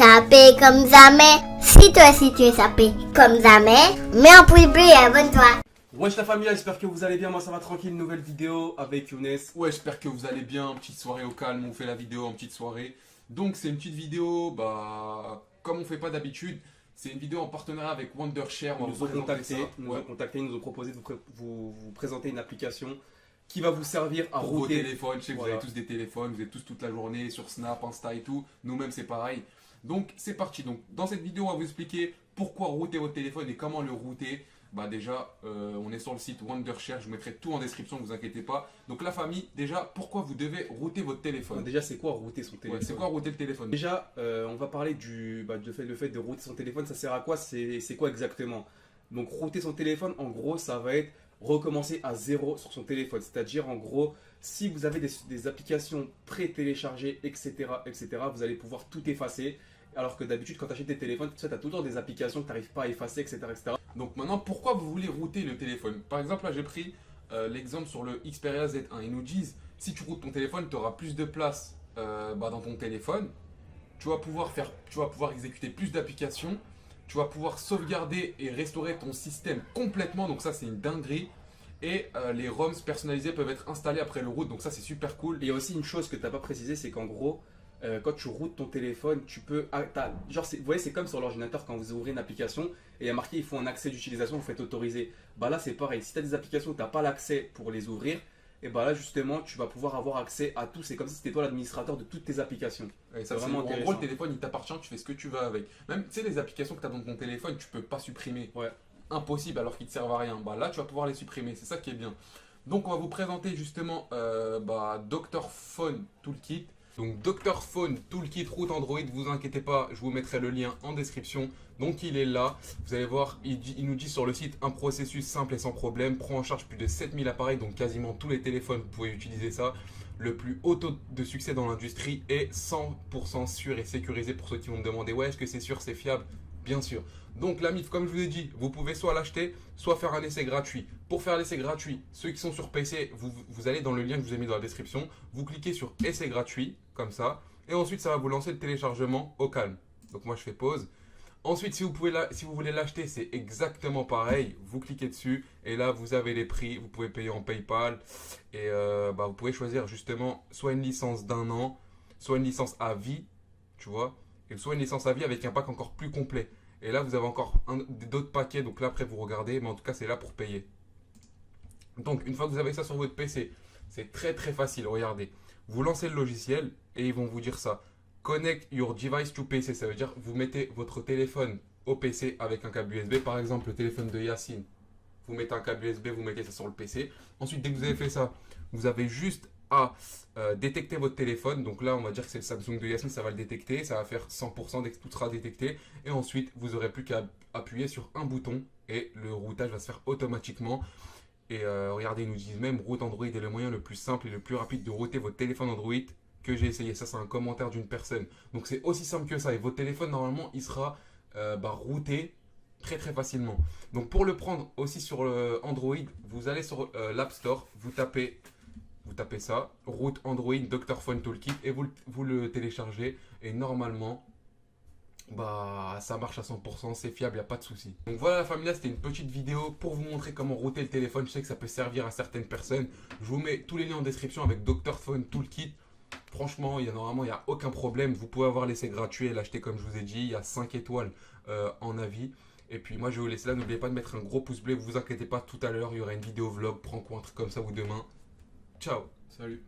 sapé comme jamais. Si toi aussi tu es sapé comme jamais, mets un pouce bleu et abonne-toi. Wesh la famille, j'espère que vous allez bien, moi ça va tranquille, nouvelle vidéo avec Younes. Ouais, j'espère que vous allez bien, petite soirée au calme, on fait la vidéo en petite soirée. Donc c'est une petite vidéo, comme on fait pas d'habitude, c'est une vidéo en partenariat avec Wondershare. Ils nous ont contacté, ils nous ont proposé de vous présenter une application qui va vous servir à pour vos router. téléphones. Je sais que vous avez tous des téléphones, vous êtes tous toute la journée sur Snap, Insta et tout. Nous-mêmes, c'est pareil. Donc, c'est parti. Donc, dans cette vidéo, on va vous expliquer pourquoi router votre téléphone et comment le router. Déjà, on est sur le site Wondershare. Je vous mettrai tout en description, ne vous inquiétez pas. Donc, la famille, déjà, pourquoi vous devez router votre téléphone? Déjà, c'est quoi router son téléphone? C'est quoi router le téléphone? Déjà, on va parler le fait de router son téléphone. Ça sert à quoi? C'est quoi exactement? Donc, router son téléphone, en gros, ça va être recommencer à zéro sur son téléphone. C'est-à-dire, en gros, si vous avez des applications pré-téléchargées, etc., vous allez pouvoir tout effacer. Alors que d'habitude, quand tu achètes des téléphones, tu as tout le temps des applications que tu n'arrives pas à effacer, etc. Donc maintenant, pourquoi vous voulez router le téléphone? Par exemple, là j'ai pris l'exemple sur le Xperia Z1. Ils nous disent, si tu routes ton téléphone, tu auras plus de place dans ton téléphone. Tu vas pouvoir exécuter plus d'applications. Tu vas pouvoir sauvegarder et restaurer ton système complètement. Donc ça, c'est une dinguerie. Et les ROMs personnalisés peuvent être installés après le route. Donc ça, c'est super cool. Et il y a aussi une chose que tu n'as pas précisé, c'est qu'en gros, quand tu routes ton téléphone, tu peux. Vous voyez, c'est comme sur l'ordinateur quand vous ouvrez une application et il y a marqué il faut un accès d'utilisation, vous faites autoriser. Là, c'est pareil. Si tu as des applications où tu n'as pas l'accès pour les ouvrir, et là, justement, tu vas pouvoir avoir accès à tout. C'est comme si c'était toi l'administrateur de toutes tes applications. Et ça, vraiment intéressant. En gros, le téléphone, il t'appartient, tu fais ce que tu veux avec. Même, tu sais, les applications que tu as dans ton téléphone, tu peux pas supprimer. Ouais. Impossible alors qu'ils ne te servent à rien. Là, tu vas pouvoir les supprimer. C'est ça qui est bien. Donc, on va vous présenter justement Dr Phone Toolkit. Donc Dr Phone Toolkit route Android, vous inquiétez pas, je vous mettrai le lien en description. Donc il est là, vous allez voir, il nous dit sur le site un processus simple et sans problème, prend en charge plus de 7000 appareils, donc quasiment tous les téléphones, vous pouvez utiliser ça. Le plus haut taux de succès dans l'industrie est 100% sûr et sécurisé. Pour ceux qui vont me demander, ouais, est-ce que c'est sûr, c'est fiable? Bien sûr. Donc la MIF, comme je vous ai dit, vous pouvez soit l'acheter, soit faire un essai gratuit. Pour faire l'essai gratuit, ceux qui sont sur PC, vous allez dans le lien que je vous ai mis dans la description, vous cliquez sur essai gratuit, comme ça, et ensuite ça va vous lancer le téléchargement au calme. Donc moi je fais pause. Ensuite, si vous voulez l'acheter, c'est exactement pareil. Vous cliquez dessus et là vous avez les prix. Vous pouvez payer en PayPal et vous pouvez choisir justement soit une licence d'1 an, soit une licence à vie, tu vois, et soit une licence à vie avec un pack encore plus complet. Et là, vous avez encore d'autres paquets. Donc là, après, vous regardez. Mais en tout cas, c'est là pour payer. Donc, une fois que vous avez ça sur votre PC, c'est très très facile. Regardez. Vous lancez le logiciel et ils vont vous dire ça. Connect your device to PC. Ça veut dire vous mettez votre téléphone au PC avec un câble USB. Par exemple, le téléphone de Yacine. Vous mettez un câble USB, vous mettez ça sur le PC. Ensuite, dès que vous avez fait ça, vous avez juste à détecter votre téléphone. Donc là, on va dire que c'est le Samsung de Yasmine, ça va le détecter. Ça va faire 100% dès que tout sera détecté. Et ensuite, vous n'aurez plus qu'à appuyer sur un bouton et le routage va se faire automatiquement. Et regardez, ils nous disent même route Android est le moyen le plus simple et le plus rapide de router votre téléphone Android que j'ai essayé. Ça, c'est un commentaire d'une personne. Donc c'est aussi simple que ça. Et votre téléphone, normalement, il sera routé très très facilement. Donc pour le prendre aussi sur Android, vous allez sur l'App Store, vous tapez ça, route Android Dr Phone Toolkit et vous le téléchargez et normalement ça marche à 100%, c'est fiable, il n'y a pas de souci. Donc voilà la famille, là c'était une petite vidéo pour vous montrer comment router le téléphone. Je sais que ça peut servir à certaines personnes. Je vous mets tous les liens en description avec Dr Phone Toolkit. Franchement, normalement il n'y a aucun problème. Vous pouvez avoir l'essai gratuit et l'acheter comme je vous ai dit. Il y a 5 étoiles en avis. Et puis moi je vais vous laisser là. N'oubliez pas de mettre un gros pouce bleu. Vous inquiétez pas, tout à l'heure il y aura une vidéo vlog, prank ou un truc comme ça ou demain. Ciao, Salut.